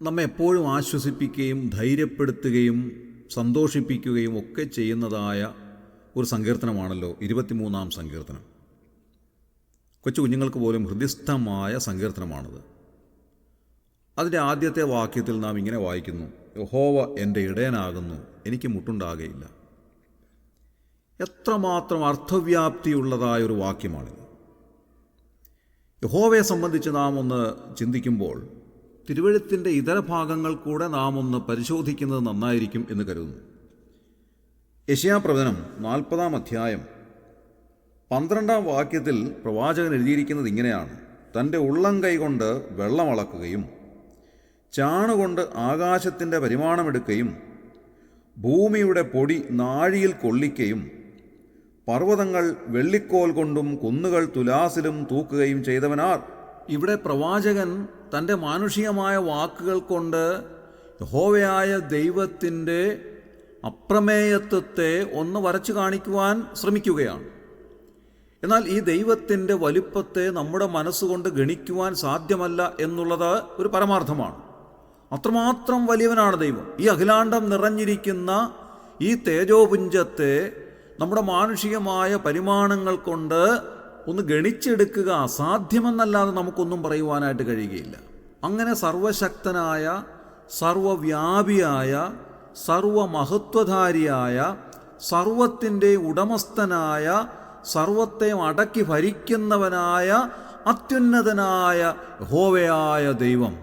നമ്മെ എപ്പോഴും ആശ്വസിപ്പിക്കുകയും ധൈര്യപ്പെടുത്തുകയും സന്തോഷിപ്പിക്കുകയും ഒക്കെ ചെയ്യുന്നതായ ഒരു സങ്കീർത്തനമാണല്ലോ 23-ാം സങ്കീർത്തനം. കൊച്ചു കുഞ്ഞുങ്ങൾക്ക് പോലും ഹൃദിസ്ഥമായ സങ്കീർത്തനമാണത്. അതിൻ്റെ ആദ്യത്തെ വാക്യത്തിൽ നാം ഇങ്ങനെ വായിക്കുന്നു: യഹോവ എൻ്റെ ഇടയനാകുന്നു, എനിക്ക് മുട്ടുണ്ടാകുകയില്ല. എത്രമാത്രം അർത്ഥവ്യാപ്തിയുള്ളതായൊരു വാക്യമാണിത്. യഹോവയെ സംബന്ധിച്ച് നാം ഒന്ന് ചിന്തിക്കുമ്പോൾ തിരുവെഴുത്തിൻ്റെ ഇതര ഭാഗങ്ങൾ കൂടെ നാം ഒന്ന് പരിശോധിക്കുന്നത് നന്നായിരിക്കും എന്ന് കരുതുന്നു. യെശയ്യാപ്രവചനം 40-ാം അധ്യായം 12-ാം വാക്യത്തിൽ പ്രവാചകൻ എഴുതിയിരിക്കുന്നത് ഇങ്ങനെയാണ്: തൻ്റെ ഉള്ളം കൈകൊണ്ട് വെള്ളം അളക്കുകയും ചാണുകൊണ്ട് ആകാശത്തിൻ്റെ പരിമാണമെടുക്കുകയും ഭൂമിയുടെ പൊടി നാഴിയിൽ കൊള്ളിക്കുകയും പർവ്വതങ്ങൾ വെള്ളിക്കോൽ കൊണ്ടും കുന്നുകൾ തുലാസിലും തൂക്കുകയും ചെയ്തവനാർ. ഇവിടെ പ്രവാചകൻ തൻ്റെ മാനുഷികമായ വാക്കുകൾ കൊണ്ട് യഹോവയായ ദൈവത്തിൻ്റെ അപ്രമേയത്വത്തെ ഒന്ന് വരച്ചു കാണിക്കുവാൻ ശ്രമിക്കുകയാണ്. എന്നാൽ ഈ ദൈവത്തിൻ്റെ വലിപ്പത്തെ നമ്മുടെ മനസ്സുകൊണ്ട് ഗണിക്കുവാൻ സാധ്യമല്ല എന്നുള്ളത് ഒരു പരമാർത്ഥമാണ്. അത്രമാത്രം വലിയവനാണ് ദൈവം. ഈ അഖിലാണ്ടം നിറഞ്ഞിരിക്കുന്ന ഈ തേജോപുഞ്ചത്തെ നമ്മുടെ മാനുഷികമായ പരിമാണങ്ങൾ കൊണ്ട് ഒന്ന് ഗണിച്ചെടുക്കുക അസാധ്യമെന്നല്ലാതെ നമുക്കൊന്നും പറയുവാനായിട്ട് കഴിയുകയില്ല. അങ്ങനെ സർവശക്തനായ, സർവവ്യാപിയായ, സർവമഹത്വധാരിയായ, സർവത്തിൻ്റെ ഉടമസ്ഥനായ, സർവത്തെ അടക്കി ഭരിക്കുന്നവനായ, അത്യുന്നതനായ യഹോവയായ ദൈവം,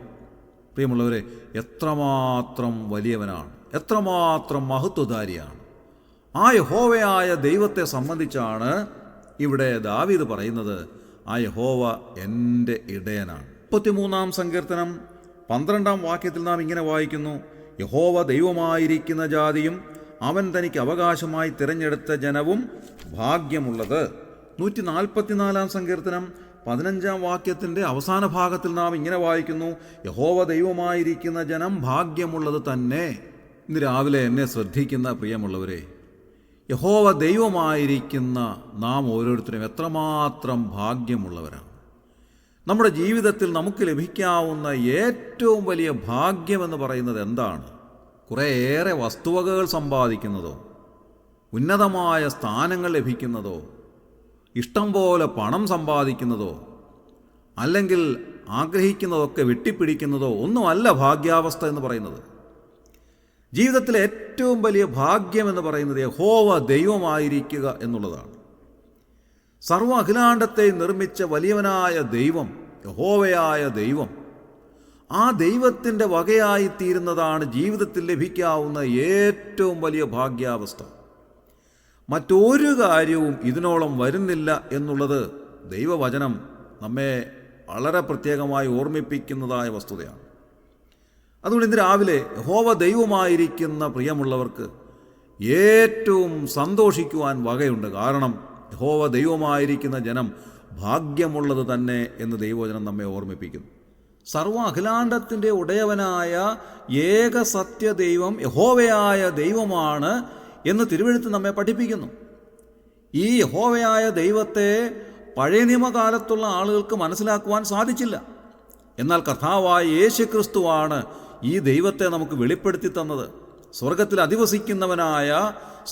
പ്രിയമുള്ളവരെ, എത്രമാത്രം വലിയവനാണ്, എത്രമാത്രം മഹത്വധാരിയാണ്. ആ യഹോവയായ ദൈവത്തെ സംബന്ധിച്ചാണ് ഇവിടെ ദാവീദ് പറയുന്നത്: ആ യഹോവ എൻ്റെ ഇടയനാണ്. 33-ാം സങ്കീർത്തനം 12-ാം വാക്യത്തിൽ നാം ഇങ്ങനെ വായിക്കുന്നു: യഹോവ ദൈവമായിരിക്കുന്ന ജാതിയും അവൻ തനിക്ക് അവകാശമായി തിരഞ്ഞെടുത്ത ജനവും ഭാഗ്യമുള്ളത്. 144-ാം സങ്കീർത്തനം 15-ാം വാക്യത്തിൻ്റെ അവസാന ഭാഗത്തിൽ നാം ഇങ്ങനെ വായിക്കുന്നു: യഹോവ ദൈവമായിരിക്കുന്ന ജനം ഭാഗ്യമുള്ളത് തന്നെ. ഇന്ന് രാവിലെ എന്നെ ശ്രദ്ധിക്കുന്ന പ്രിയമുള്ളവരെ, യഹോവ ദൈവമായിരിക്കുന്ന നാം ഓരോരുത്തരും എത്രമാത്രം ഭാഗ്യമുള്ളവരാണ്. നമ്മുടെ ജീവിതത്തിൽ നമുക്ക് ലഭിക്കാവുന്ന ഏറ്റവും വലിയ ഭാഗ്യമെന്ന് പറയുന്നത് എന്താണ്? കുറേയേറെ വസ്തുവകകൾ സമ്പാദിക്കുന്നതോ, ഉന്നതമായ സ്ഥാനങ്ങൾ ലഭിക്കുന്നതോ, ഇഷ്ടം പോലെ പണം സമ്പാദിക്കുന്നതോ, അല്ലെങ്കിൽ ആഗ്രഹിക്കുന്നതൊക്കെ വെട്ടിപ്പിടിക്കുന്നതോ ഒന്നുമല്ല ഭാഗ്യാവസ്ഥ എന്ന് പറയുന്നത്. ജീവിതത്തിലെ ഏറ്റവും വലിയ ഭാഗ്യമെന്ന് പറയുന്നത് യഹോവ ദൈവമായിരിക്കുക എന്നുള്ളതാണ്. സർവ്വ അഖിലാണ്ടത്തെ നിർമ്മിച്ച വലിയവനായ ദൈവം, യഹോവയായ ദൈവം, ആ ദൈവത്തിൻ്റെ വകയായിത്തീരുന്നതാണ് ജീവിതത്തിൽ ലഭിക്കാവുന്ന ഏറ്റവും വലിയ ഭാഗ്യാവസ്ഥ. മറ്റൊരു കാര്യവും ഇതിനോളം വരുന്നില്ല എന്നുള്ളത് ദൈവവചനം നമ്മെ വളരെ പ്രത്യേകമായി ഓർമ്മിപ്പിക്കുന്നതായ വസ്തുതയാണ്. അതുകൊണ്ട് ഇന്ന് രാവിലെ യഹോവ ദൈവമായിരിക്കുന്ന പ്രിയമുള്ളവർക്ക് ഏറ്റവും സന്തോഷിക്കുവാൻ വകയുണ്ട്. കാരണം യഹോവ ദൈവമായിരിക്കുന്ന ജനം ഭാഗ്യമുള്ളത് തന്നെ എന്ന് ദൈവവചനം നമ്മെ ഓർമ്മിപ്പിക്കുന്നു. സർവ്വ അഖിലാണ്ടത്തിൻ്റെ ഉടയവനായ ഏക സത്യദൈവം യഹോവയായ ദൈവമാണ് എന്ന് തിരുവെഴുത്ത് നമ്മെ പഠിപ്പിക്കുന്നു. ഈ യഹോവയായ ദൈവത്തെ പഴയ നിയമകാലത്തുള്ള ആളുകൾക്ക് മനസ്സിലാക്കുവാൻ സാധിച്ചില്ല. എന്നാൽ കർത്താവായ യേശുക്രിസ്തുവാണ് ഈ ദൈവത്തെ നമുക്ക് വെളിപ്പെടുത്തി തന്നത്. സ്വർഗത്തിൽ അധിവസിക്കുന്നവനായ,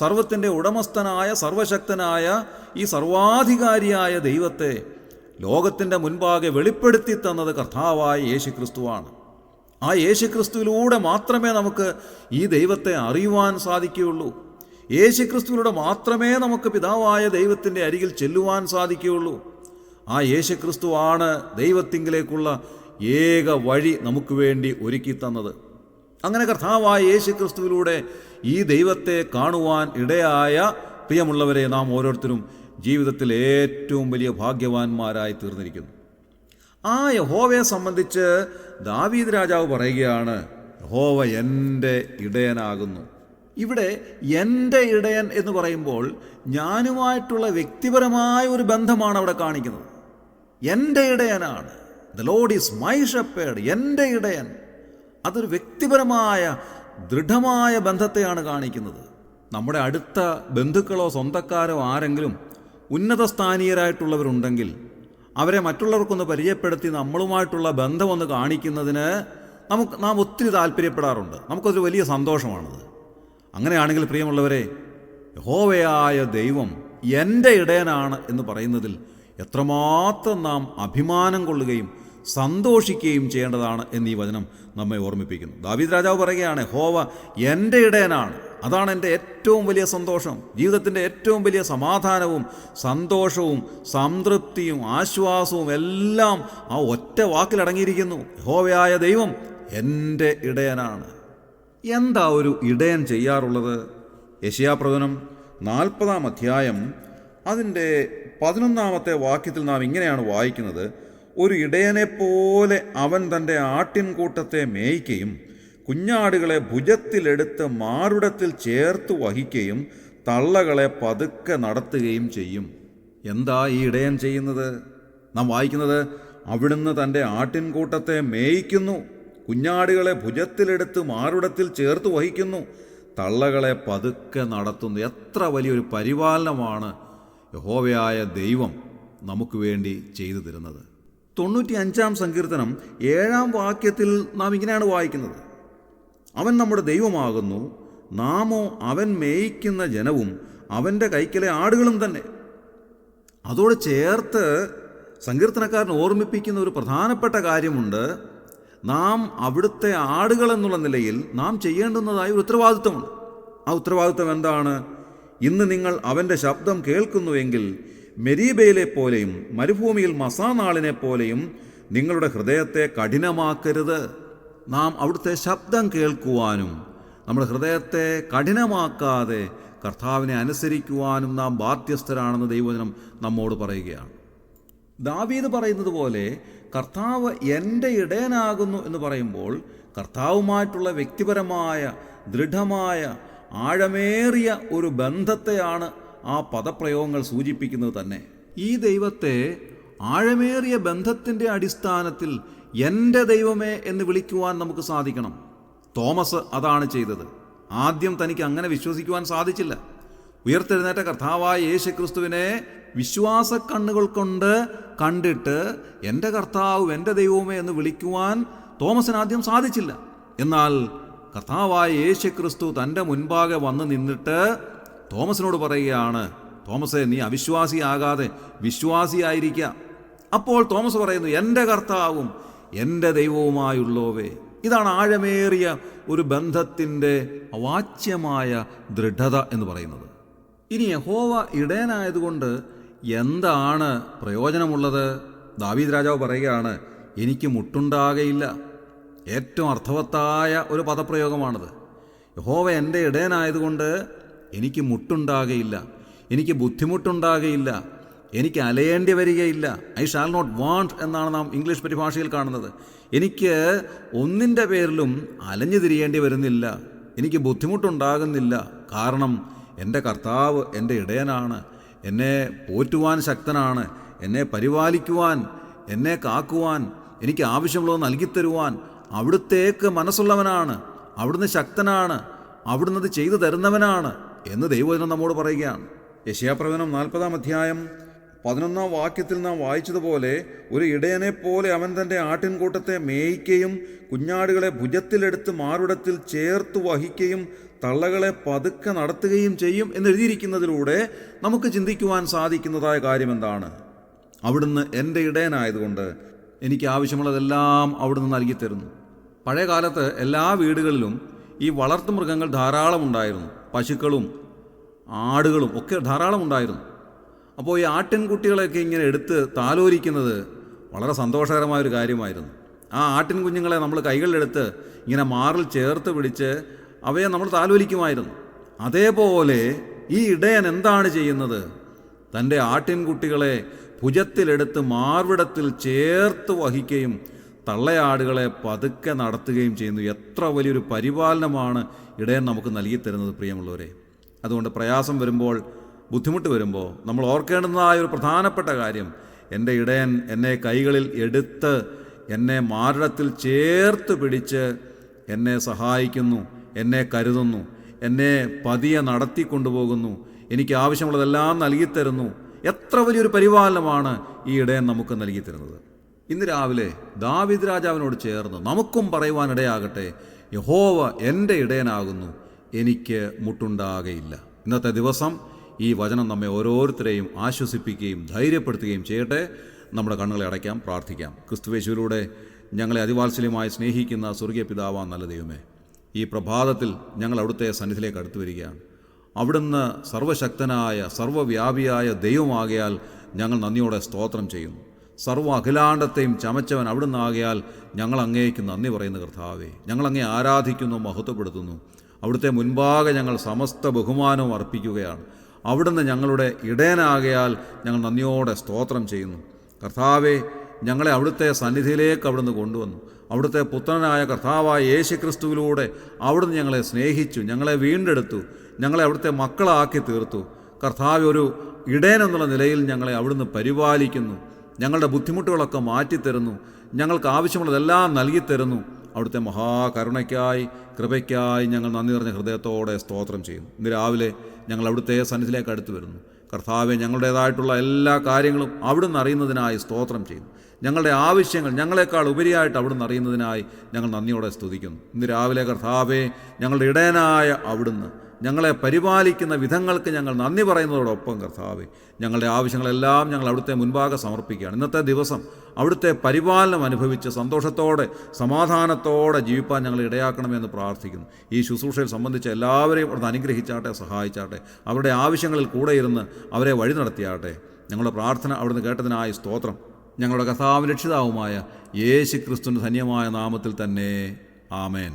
സർവത്തിൻ്റെ ഉടമസ്ഥനായ, സർവശക്തനായ, ഈ സർവാധികാരിയായ ദൈവത്തെ ലോകത്തിൻ്റെ മുൻപാകെ വെളിപ്പെടുത്തി തന്നത് കർത്താവായ യേശുക്രിസ്തുവാണ്. ആ യേശുക്രിസ്തുവിലൂടെ മാത്രമേ നമുക്ക് ഈ ദൈവത്തെ അറിയുവാൻ സാധിക്കുകയുള്ളൂ. യേശുക്രിസ്തുവിലൂടെ മാത്രമേ നമുക്ക് പിതാവായ ദൈവത്തിൻ്റെ അരികിൽ ചെല്ലുവാൻ സാധിക്കുകയുള്ളൂ. ആ യേശുക്രിസ്തുവാണ് ദൈവത്തിങ്കിലേക്കുള്ള ഏക വഴി നമുക്ക് വേണ്ടി ഒരുക്കി തന്നത്. അങ്ങനെ കർത്താവായ യേശുക്രിസ്തുവിലൂടെ ഈ ദൈവത്തെ കാണുവാൻ ഇടയായ പ്രിയമുള്ളവരെ, നാം ഓരോരുത്തരും ജീവിതത്തിൽ ഏറ്റവും വലിയ ഭാഗ്യവാന്മാരായി തീർന്നിരിക്കുന്നു. ആ യഹോവയെ സംബന്ധിച്ച് ദാവീദ് രാജാവ് പറയുകയാണ്: യഹോവ എൻ്റെ ഇടയനാകുന്നു. ഇവിടെ എൻ്റെ ഇടയൻ എന്ന് പറയുമ്പോൾ ഞാനുമായിട്ടുള്ള വ്യക്തിപരമായ ഒരു ബന്ധമാണ് അവിടെ കാണിക്കുന്നത്. എൻ്റെ ഇടയനാണ്. The lord is my shepherd. എൻ്റെ ഇടയൻ. അതൊരു വ്യക്തിപരമായ ദൃഢമായ ബന്ധത്തെയാണ് കാണിക്കുന്നത്. നമ്മുടെ അടുത്ത ബന്ധുക്കളോ സ്വന്തക്കാരോ ആരെങ്കിലും ഉന്നത സ്ഥാനീയരായിട്ടുള്ളവരുണ്ടെങ്കിൽ അവരെ മറ്റുള്ളവർക്കൊന്ന് പരിചയപ്പെടുത്തി നമ്മളുമായിട്ടുള്ള ബന്ധമൊന്ന് കാണിക്കുന്നതിന് നാം ഒത്തിരി താല്പര്യപ്പെടാറുണ്ട്. നമുക്കതൊരു വലിയ സന്തോഷമാണത്. അങ്ങനെയാണെങ്കിൽ പ്രിയമുള്ളവരെ, യഹോവയായ ദൈവം എൻ്റെ ഇടയനാണ് എന്ന് പറയുന്നതിൽ എത്രമാത്രം നാം അഭിമാനം കൊള്ളുകയും സന്തോഷിക്കുകയും ചെയ്യേണ്ടതാണ് എന്നീ വചനം നമ്മെ ഓർമ്മിപ്പിക്കുന്നു. ദാവീദ് രാജാവ് പറയുകയാണ്, യഹോവ എൻ്റെ ഇടയനാണ്, അതാണ് എൻ്റെ ഏറ്റവും വലിയ സന്തോഷം. ജീവിതത്തിൻ്റെ ഏറ്റവും വലിയ സമാധാനവും സന്തോഷവും സംതൃപ്തിയും ആശ്വാസവും എല്ലാം ആ ഒറ്റ വാക്കിലടങ്ങിയിരിക്കുന്നു. യഹോവയായ ദൈവം എൻ്റെ ഇടയനാണ്. എന്താ ഒരു ഇടയൻ ചെയ്യാറുള്ളത്? യെശയ്യാപ്രവചനം 40-ാം അധ്യായം അതിൻ്റെ 11-ാമത്തെ വാക്യത്തിൽ നാം ഇങ്ങനെയാണ് വായിക്കുന്നത്: ഒരു ഇടയനെപ്പോലെ അവൻ തൻ്റെ ആട്ടിൻകൂട്ടത്തെ മേയ്ക്കുകയും കുഞ്ഞാടുകളെ ഭുജത്തിലെടുത്ത് മാറുടത്തിൽ ചേർത്ത് വഹിക്കുകയും തള്ളകളെ പതുക്കെ നടത്തുകയും ചെയ്യും. എന്താ ഈ ഇടയൻ ചെയ്യുന്നത്? നാം വായിക്കുന്നത്, അവിടുന്ന് തൻ്റെ ആട്ടിൻകൂട്ടത്തെ മേയിക്കുന്നു, കുഞ്ഞാടുകളെ ഭുജത്തിലെടുത്ത് മാറുടത്തിൽ ചേർത്ത് വഹിക്കുന്നു, തള്ളകളെ പതുക്കെ നടത്തുന്നു. എത്ര വലിയൊരു പരിപാലനമാണ് യഹോവയായ ദൈവം നമുക്ക് വേണ്ടി ചെയ്തു തരുന്നത്. 95-ാം സങ്കീർത്തനം 7-ാം വാക്യത്തിൽ നാം ഇങ്ങനെയാണ് വായിക്കുന്നത്: അവൻ നമ്മുടെ ദൈവമാകുന്നു, നാമോ അവൻ മേയിക്കുന്ന ജനവും അവൻ്റെ കൈക്കലെ ആടുകളും തന്നെ. അതോട് ചേർത്ത് സങ്കീർത്തനക്കാരൻ ഓർമ്മിപ്പിക്കുന്ന ഒരു പ്രധാനപ്പെട്ട കാര്യമുണ്ട്. നാം അവിടുത്തെ ആടുകൾ എന്നുള്ള നിലയിൽ നാം ചെയ്യേണ്ടുന്നതായ ഒരു ഉത്തരവാദിത്വമുണ്ട്. ആ ഉത്തരവാദിത്വം എന്താണ്? ഇന്ന് നിങ്ങൾ അവൻ്റെ ശബ്ദം കേൾക്കുന്നുവെങ്കിൽ മെരീബയിലെ പോലെയും മരുഭൂമിയിൽ മസാനാളിനെ പോലെയും നിങ്ങളുടെ ഹൃദയത്തെ കഠിനമാക്കരുത്. നാം അവിടുത്തെ ശബ്ദം കേൾക്കുവാനും നമ്മുടെ ഹൃദയത്തെ കഠിനമാക്കാതെ കർത്താവിനെ അനുസരിക്കുവാനും നാം ബാധ്യസ്ഥരാണെന്ന് ദൈവവചനം നമ്മോട് പറയുകയാണ്. ദാവീദ് പറയുന്നത് പോലെ കർത്താവ് എൻ്റെ ഇടയനാകുന്നു എന്ന് പറയുമ്പോൾ കർത്താവുമായിട്ടുള്ള വ്യക്തിപരമായ ദൃഢമായ ആഴമേറിയ ഒരു ബന്ധത്തെയാണ് ആ പദപ്രയോഗങ്ങൾ സൂചിപ്പിക്കുന്നത് തന്നെ. ഈ ദൈവത്തെ ആഴമേറിയ ബന്ധത്തിൻ്റെ അടിസ്ഥാനത്തിൽ എൻ്റെ ദൈവമേ എന്ന് വിളിക്കുവാൻ നമുക്ക് സാധിക്കണം. തോമസ് അതാണ് ചെയ്തത്. ആദ്യം തനിക്ക് അങ്ങനെ വിശ്വസിക്കുവാൻ സാധിച്ചില്ല. ഉയർത്തെഴുന്നേറ്റ കർത്താവായ യേശുക്രിസ്തുവിനെ വിശ്വാസ കണ്ണുകൾ കൊണ്ട് കണ്ടിട്ട് എൻ്റെ കർത്താവ് എൻ്റെ ദൈവമേ എന്ന് വിളിക്കുവാൻ തോമസിന് ആദ്യം സാധിച്ചില്ല. എന്നാൽ കർത്താവായ യേശുക്രിസ്തു തൻ്റെ മുൻപാകെ വന്ന് നിന്നിട്ട് തോമസിനോട് പറയുകയാണ്, തോമസേ, നീ അവിശ്വാസിയാകാതെ വിശ്വാസിയായിരിക്കുക. അപ്പോൾ തോമസ് പറയുന്നു, എൻ്റെ കർത്താവും എൻ്റെ ദൈവവുമായുള്ളവേ. ഇതാണ് ആഴമേറിയ ഒരു ബന്ധത്തിൻ്റെ അവാച്യമായ ദൃഢത എന്ന് പറയുന്നത്. ഇനി യഹോവ ഇടയനായതുകൊണ്ട് എന്താണ് പ്രയോജനമുള്ളത്? ദാവീദ് രാജാവ് പറയുകയാണ്, എനിക്ക് മുട്ടുണ്ടാകയില്ല. ഏറ്റവും അർത്ഥവത്തായ ഒരു പദപ്രയോഗമാണത്. യഹോവ എൻ്റെ ഇടയനായതുകൊണ്ട് എനിക്ക് മുട്ടുണ്ടാകയില്ല, എനിക്ക് ബുദ്ധിമുട്ടുണ്ടാകയില്ല, എനിക്ക് അലയേണ്ടി വരികയില്ല. ഐ ഷാൽ നോട്ട് വാണ്ട് എന്നാണ് നാം ഇംഗ്ലീഷ് പരിഭാഷയിൽ കാണുന്നത്. എനിക്ക് ഒന്നിൻ്റെ പേരിലും അലഞ്ഞു തിരിയേണ്ടി വരുന്നില്ല, എനിക്ക് ബുദ്ധിമുട്ടുണ്ടാകുന്നില്ല. കാരണം എൻ്റെ കർത്താവ് എൻ്റെ ഇടയനാണ്, എന്നെ പോറ്റുവാൻ ശക്തനാണ്, എന്നെ പരിപാലിക്കുവാൻ, എന്നെ കാക്കുവാൻ, എനിക്ക് ആവശ്യമുള്ളത് നൽകിത്തരുവാൻ അവിടുത്തേക്ക് മനസ്സുള്ളവനാണ്, അവിടുന്ന് ശക്തനാണ്, അവിടുന്ന് അത് ചെയ്തു തരുന്നവനാണ് എന്ന് ദൈവവചനം നമ്മോട് പറയുകയാണ്. യെശയ്യാപ്രവചനം 40-ാം അധ്യായം 11-ാം വാക്യത്തിൽ നാം വായിച്ചതുപോലെ, ഒരു ഇടയനെപ്പോലെ അവൻ തൻ്റെ ആട്ടിൻകൂട്ടത്തെ മേയിക്കുകയും കുഞ്ഞാടുകളെ ഭുജത്തിലെടുത്ത് മാറുടത്തിൽ ചേർത്ത് വഹിക്കുകയും തള്ളകളെ പതുക്കെ നടത്തുകയും ചെയ്യും എന്നെഴുതിയിരിക്കുന്നതിലൂടെ നമുക്ക് ചിന്തിക്കുവാൻ സാധിക്കുന്നതായ കാര്യം എന്താണ്? അവിടുന്ന് എൻ്റെ ഇടയനായതുകൊണ്ട് എനിക്ക് ആവശ്യമുള്ളതെല്ലാം അവിടുന്ന് നൽകിത്തരുന്നു. പഴയ കാലത്ത് എല്ലാ വീടുകളിലും ഈ വളർത്തു മൃഗങ്ങൾ ധാരാളം ഉണ്ടായിരുന്നു. പശുക്കളും ആടുകളും ഒക്കെ ധാരാളം ഉണ്ടായിരുന്നു. അപ്പോൾ ഈ ആട്ടിൻകുട്ടികളെയൊക്കെ ഇങ്ങനെ എടുത്ത് താലോലിക്കുന്നത് വളരെ സന്തോഷകരമായൊരു കാര്യമായിരുന്നു. ആ ആട്ടിൻ കുഞ്ഞുങ്ങളെ നമ്മൾ കൈകളിലെടുത്ത് ഇങ്ങനെ മാറിൽ ചേർത്ത് പിടിച്ച് അവയെ നമ്മൾ താലോലിക്കുമായിരുന്നു. അതേപോലെ ഈ ഇടയൻ എന്താണ് ചെയ്യുന്നത്? തൻ്റെ ആട്ടിൻകുട്ടികളെ ഭുജത്തിലെടുത്ത് മാർവിടത്തിൽ ചേർത്ത് വഹിക്കുകയും തള്ളയാടുകളെ പതുക്കെ നടത്തുകയും ചെയ്യുന്നു. എത്ര വലിയൊരു പരിപാലനമാണ് ഇടയൻ നമുക്ക് നൽകിത്തരുന്നത് പ്രിയമുള്ളവരെ. അതുകൊണ്ട് പ്രയാസം വരുമ്പോൾ, ബുദ്ധിമുട്ട് വരുമ്പോൾ നമ്മൾ ഓർക്കേണ്ടുന്നതായ ഒരു പ്രധാനപ്പെട്ട കാര്യം, എൻ്റെ ഇടയൻ എന്നെ കൈകളിൽ എടുത്ത് എന്നെ മാറിടത്തിൽ ചേർത്ത് പിടിച്ച് എന്നെ സഹായിക്കുന്നു, എന്നെ കരുതുന്നു, എന്നെ പതിയെ നടത്തിക്കൊണ്ടുപോകുന്നു, എനിക്ക് ആവശ്യമുള്ളതെല്ലാം നൽകിത്തരുന്നു. എത്ര വലിയൊരു പരിപാലനമാണ് ഈ ഇടയൻ നമുക്ക് നൽകിത്തരുന്നത്. ഇന്ന് രാവിലെ ദാവീദ് രാജാവിനോട് ചേർന്ന് നമുക്കും പറയുവാനിടയാകട്ടെ, യഹോവ എൻ്റെ ഇടയനാകുന്നു, എനിക്ക് മുട്ടുണ്ടാകയില്ല. ഇന്നത്തെ ദിവസം ഈ വചനം നമ്മെ ഓരോരുത്തരെയും ആശ്വസിപ്പിക്കുകയും ധൈര്യപ്പെടുത്തുകയും ചെയ്യട്ടെ. നമ്മുടെ കണ്ണുകളെ അടയ്ക്കാം, പ്രാർത്ഥിക്കാം. ക്രിസ്തുയേശുവിലൂടെ ഞങ്ങളെ അതിവാത്സല്യമായി സ്നേഹിക്കുന്ന സ്വർഗീയ പിതാവാം നല്ല ദൈവമേ, ഈ പ്രഭാതത്തിൽ ഞങ്ങൾ അവിടുത്തെ സന്നിധിയിലേക്ക് അടുത്തു വരികയാണ്. അവിടുന്ന് സർവശക്തനായ സർവ്വവ്യാപിയായ ദൈവമാകയാൽ ഞങ്ങൾ നന്ദിയോടെ സ്തോത്രം ചെയ്യുന്നു. സർവ്വ അഖിലാണ്ടത്തെയും ചമച്ചവൻ അവിടുന്ന് ആകയാൽ ഞങ്ങൾ അങ്ങേക്ക് നന്ദി പറയുന്ന കർത്താവേ, ഞങ്ങൾ അങ്ങേ ആരാധിക്കുന്നു, മഹത്വപ്പെടുത്തുന്നു. അവിടുത്തെ മുൻപാകെ ഞങ്ങൾ സമസ്ത ബഹുമാനവും അർപ്പിക്കുകയാണ്. അവിടുന്ന് ഞങ്ങളുടെ ഇടയനാകയാൽ ഞങ്ങൾ നന്ദിയോടെ സ്തോത്രം ചെയ്യുന്നു. കർത്താവേ, ഞങ്ങളെ അവിടുത്തെ സന്നിധിയിലേക്ക് അവിടുന്ന് കൊണ്ടുവന്നു. അവിടുത്തെ പുത്രനായ കർത്താവായ യേശുക്രിസ്തുവിലൂടെ അവിടുന്ന് ഞങ്ങളെ സ്നേഹിച്ചു, ഞങ്ങളെ വീണ്ടെടുത്തു, ഞങ്ങളെ അവിടുത്തെ മക്കളാക്കി തീർത്തു. കർത്താവ്, ഒരു ഇടയൻ എന്നുള്ള നിലയിൽ ഞങ്ങളെ അവിടുന്ന് പരിപാലിക്കുന്നു. ഞങ്ങളുടെ ബുദ്ധിമുട്ടുകളൊക്കെ മാറ്റിത്തരുന്നു. ഞങ്ങൾക്ക് ആവശ്യമുള്ളതെല്ലാം നൽകിത്തരുന്നു. അവിടുത്തെ മഹാകരുണയ്ക്കായി, കൃപയ്ക്കായി ഞങ്ങൾ നന്ദി നിറഞ്ഞ ഹൃദയത്തോടെ സ്തോത്രം ചെയ്യുന്നു. ഇന്ന് രാവിലെ ഞങ്ങൾ അവിടുത്തെ സന്നിധിയിലേക്ക് അടുത്തു വരുന്നു. കർത്താവെ, ഞങ്ങളുടേതായിട്ടുള്ള എല്ലാ കാര്യങ്ങളും അവിടുന്ന് അറിയുന്നതിനായി സ്തോത്രം ചെയ്യുന്നു. ഞങ്ങളുടെ ആവശ്യങ്ങൾ ഞങ്ങളെക്കാൾ ഉപരിയായിട്ട് അവിടുന്ന് അറിയുന്നതിനായി ഞങ്ങൾ നന്ദിയോടെ സ്തുതിക്കുന്നു. ഇന്ന് രാവിലെ കർത്താവെ, ഞങ്ങളുടെ ഇടയനായ അവിടുന്ന് ഞങ്ങളെ പരിപാലിക്കുന്ന വിധങ്ങൾക്ക് ഞങ്ങൾ നന്ദി പറയുന്നതോടൊപ്പം കർത്താവെ, ഞങ്ങളുടെ ആവശ്യങ്ങളെല്ലാം ഞങ്ങൾ അവിടുത്തെ മുൻപാകെ സമർപ്പിക്കുകയാണ്. ഇന്നത്തെ ദിവസം അവിടുത്തെ പരിപാലനം അനുഭവിച്ച് സന്തോഷത്തോടെ സമാധാനത്തോടെ ജീവിപ്പാൻ ഞങ്ങൾ ഇടയാക്കണമെന്ന് പ്രാർത്ഥിക്കുന്നു. ഈ ശുശ്രൂഷയിൽ സംബന്ധിച്ച് എല്ലാവരെയും അവിടുന്ന് അനുഗ്രഹിച്ചാട്ടെ, സഹായിച്ചാട്ടെ. അവരുടെ ആവശ്യങ്ങളിൽ കൂടെ ഇരുന്ന് അവരെ വഴി നടത്തിയാട്ടെ. ഞങ്ങളുടെ പ്രാർത്ഥന അവിടുന്ന് കേട്ടതിനായി സ്തോത്രം. ഞങ്ങളുടെ കർത്താവും രക്ഷിതാവുമായ യേശു ക്രിസ്തുവിൻ്റെ ധന്യമായ നാമത്തിൽ തന്നെ, ആമേൻ.